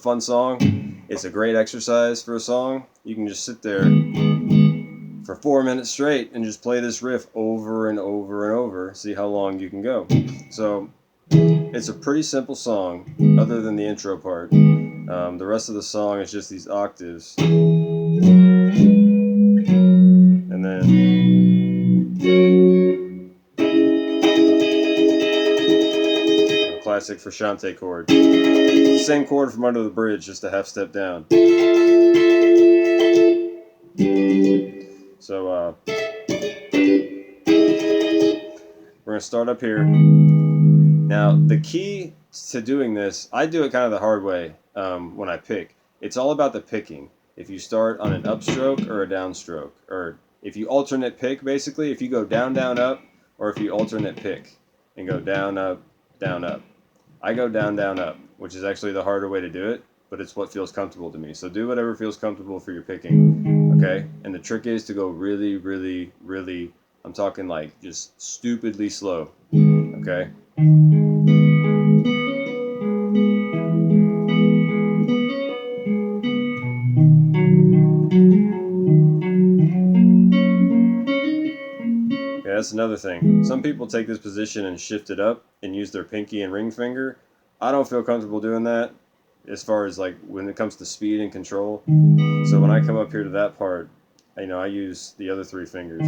fun song. It's a great exercise for a song. You can just sit there for 4 minutes straight and just play this riff over and over and over. See how long you can go. So it's a pretty simple song, other than the intro part. The rest of the song is just these octaves. And then a classic Frusciante chord. Same chord from Under the Bridge, just a half step down. So we're going to start up here. Now, the key to doing this, I do it kind of the hard way when I pick. It's all about the picking. If you start on an upstroke or a downstroke, or if you alternate pick, basically, if you go down, down, up, or if you alternate pick and go down, up, down, up. I go down, down, up, which is actually the harder way to do it, but it's what feels comfortable to me. So do whatever feels comfortable for your picking, okay? And the trick is to go really, really, really, I'm talking like just stupidly slow, okay? Okay, that's another thing. Some people take this position and shift it up and use their pinky and ring finger. I don't feel comfortable doing that as far as like when it comes to speed and control. So when I come up here to that part, I use the other 3 fingers.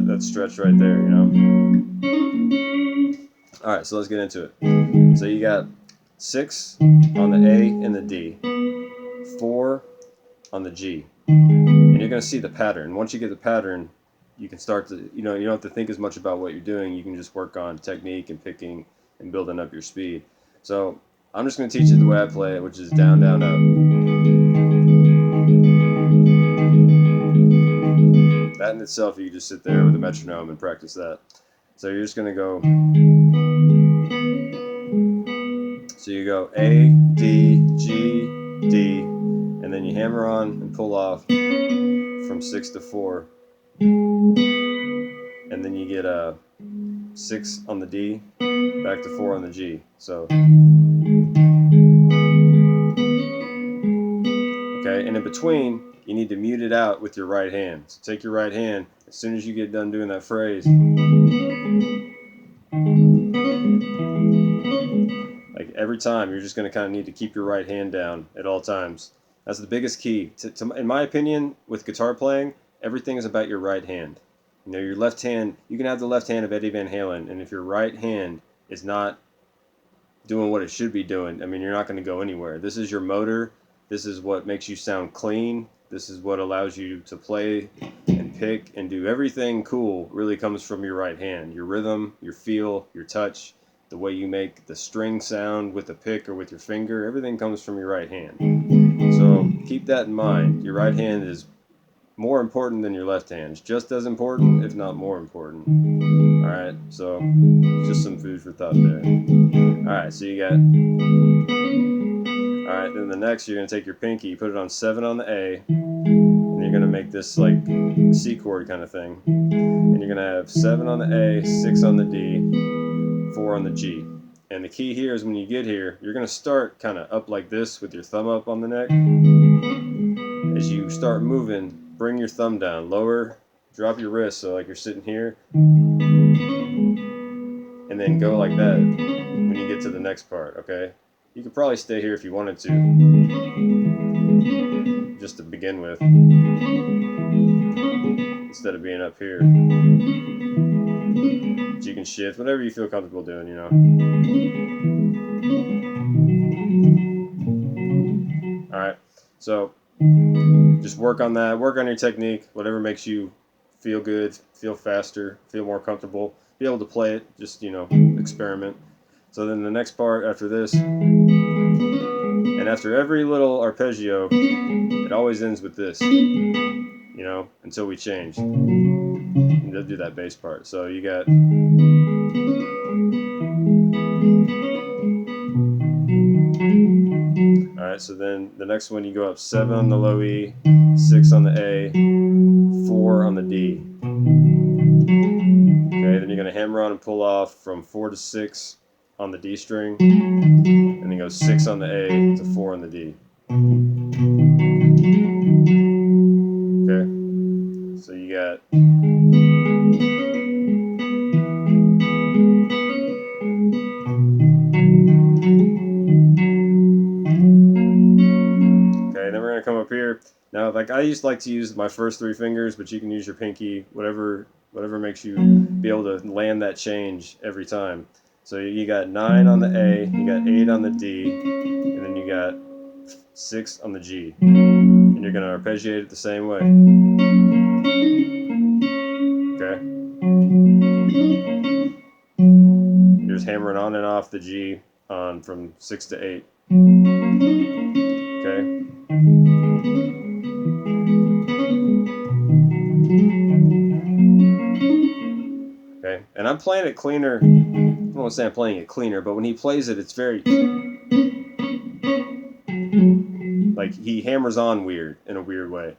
That stretch right there, Alright, so let's get into it. So you got 6 on the A and the D, 4 on the G, and you're going to see the pattern. Once you get the pattern, you can start to, you don't have to think as much about what you're doing. You can just work on technique and picking and building up your speed. So I'm just going to teach you the way I play it, which is down, down, up. That in itself, you can just sit there with a metronome and practice that. So you're just going to go, so you go A, D, G, D, and then you hammer on and pull off from 6 to 4. And then you get a 6 on the D, back to 4 on the G. So, okay, and in between, you need to mute it out with your right hand. So take your right hand, as soon as you get done doing that phrase, like every time, you're just going to kind of need to keep your right hand down at all times. That's the biggest key. In my opinion, with guitar playing, everything is about your right hand. Your left hand, you can have the left hand of Eddie Van Halen, and if your right hand is not doing what it should be doing, you're not going to go anywhere. This is your motor. This is what makes you sound clean. This is what allows you to play and pick and do everything cool really comes from your right hand. Your rhythm, your feel, your touch, the way you make the string sound with the pick or with your finger, everything comes from your right hand. So keep that in mind. Your right hand is more important than your left hand. It's just as important, if not more important. Alright, so just some food for thought there. Alright, so you got... Alright, then the next you're going to take your pinky, you put it on 7 on the A, and you're going to make this like C chord kind of thing. And you're going to have 7 on the A, 6 on the D, 4 on the G. And the key here is when you get here, you're going to start kind of up like this with your thumb up on the neck. As you start moving, bring your thumb down, lower, drop your wrist, so like you're sitting here, and then go like that when you get to the next part, okay? You could probably stay here if you wanted to, just to begin with, instead of being up here. But you can shift, whatever you feel comfortable doing, Alright, so just work on that, work on your technique, whatever makes you feel good, feel faster, feel more comfortable, be able to play it, just, experiment. So then the next part after this, and after every little arpeggio, it always ends with this, until we change. And they'll do that bass part. So you got... Alright, so then the next one you go up 7 on the low E, 6 on the A, 4 on the D. Okay, then you're going to hammer on and pull off from 4 to 6 on the D string, and then go 6 on the A to 4 on the D. Okay, so you got okay, then we're going to come up here. Now, like I like to use my first 3 fingers, but you can use your pinky, whatever makes you be able to land that change every time. So you got 9 on the A, you got 8 on the D, and then you got 6 on the G. And you're going to arpeggiate it the same way. Okay? You're just hammering on and off the G on from 6 to 8. Okay? Okay? And I'm playing it cleaner. I don't want to say I'm playing it cleaner, but when he plays it, it's very... like, he hammers on weird, in a weird way.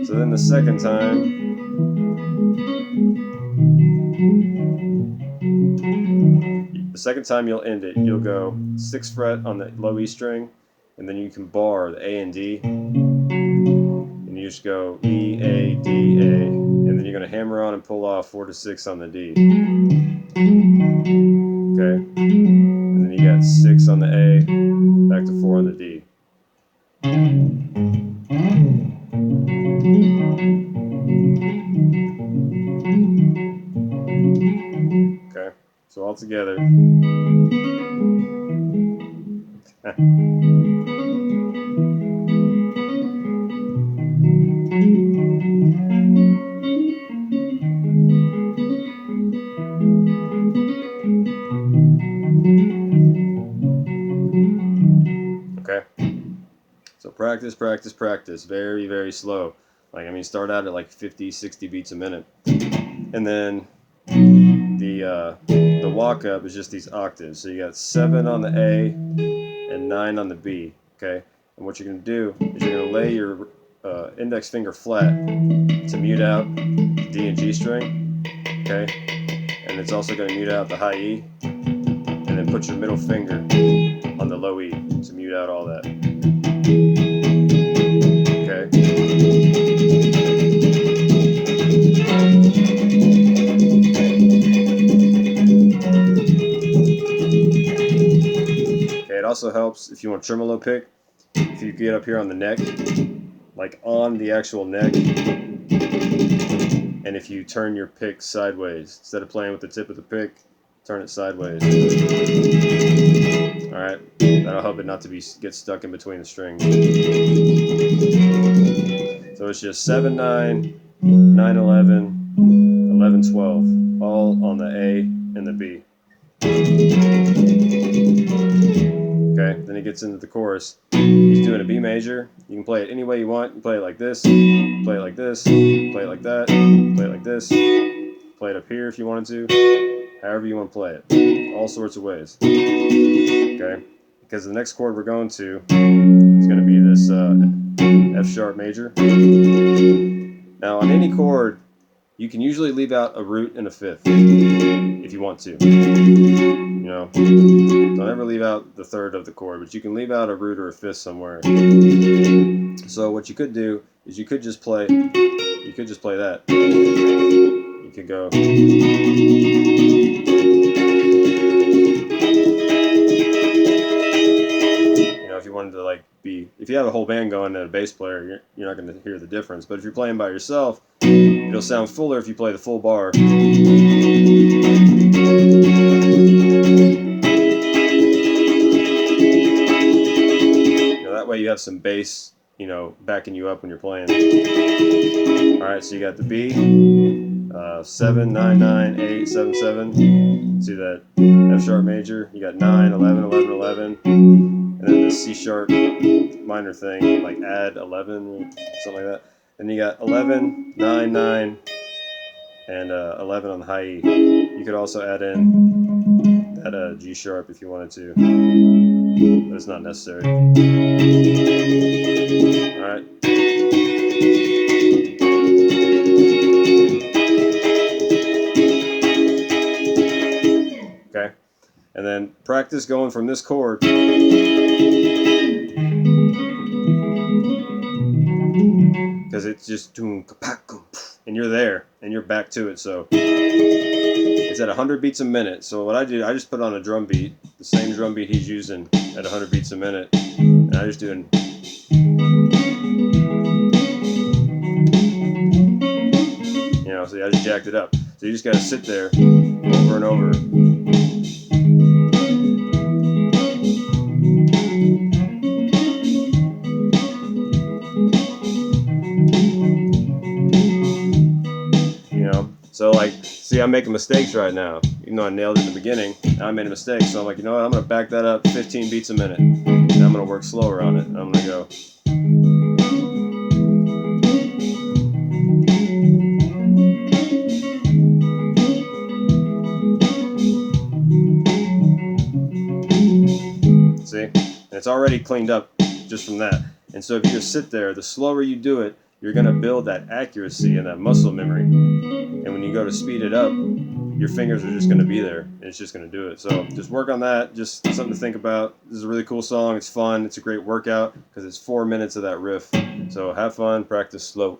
So then the second time, you'll end it. You'll go 6th fret on the low E string, and then you can bar the A and D, and you just go E, A, D, A, and then you're going to hammer on and pull off 4 to 6 on the D. Okay, and then you got 6 on the A, back to 4 on the D. Okay, so all together. Okay, so practice, practice, practice, very, very slow. Like, I mean, start out at like 50, 60 beats a minute. And then the walk up is just these octaves. So you got 7 on the A and 9 on the B. Okay, and what you're going to do is you're going to lay your index finger flat to mute out the D and G string. Okay, and it's also going to mute out the high E. And then put your middle finger on the low E to mute out all that. Okay. It also helps if you want a tremolo pick, if you get up here on the neck, like on the actual neck, and if you turn your pick sideways, instead of playing with the tip of the pick, turn it sideways. Alright, that'll help it not to get stuck in between the strings. So it's just 7, 9, 9, 11, 11, 12, all on the A and the B. Okay, then he gets into the chorus. He's doing a B major. You can play it any way you want. You can play it like this, play it like this, play it like that, play it like this, play it up here if you wanted to, however you want to play it. All sorts of ways. Okay, because the next chord we're going to is going to be this F sharp major. Now on any chord, you can usually leave out a root and a fifth if you want to. You know, don't ever leave out the third of the chord, but you can leave out a root or a fifth somewhere. So what you could do is you could just play that. You could go. You know, if you wanted to like if you have a whole band going and a bass player, you're not going to hear the difference. But if you're playing by yourself, it'll sound fuller if you play the full bar. That way you have some bass, you know, backing you up when you're playing. Alright, so you got the B, 7, 9, 9, 8, 7, 7. See that F sharp major? You got 9, 11, 11, 11. And then the C sharp minor thing, like add 11, something like that. Then you got 11, 9, 9, and 11 on the high E. You could also add in that G sharp if you wanted to, but it's not necessary. Alright. practice going from this chord. Because it's just and you're there and you're back to it. So it's at 100 beats a minute. So what I do, I just put on a drum beat, the same drum beat he's using at 100 beats a minute, and I just doing. You know, so I just jacked it up. So you just got to sit there over and over. You know, so like, see, I'm making mistakes right now. Even though I nailed it in the beginning, now I made a mistake. So I'm like, you know what? I'm going to back that up 15 beats a minute. And I'm going to work slower on it. I'm going to go. See? And it's already cleaned up just from that. And so if you just sit there, the slower you do it, you're going to build that accuracy and that muscle memory. And when you go to speed it up, your fingers are just going to be there, and it's just going to do it. So just work on that. Just something to think about. This is a really cool song. It's fun. It's a great workout because it's 4 minutes of that riff. So have fun. Practice slow.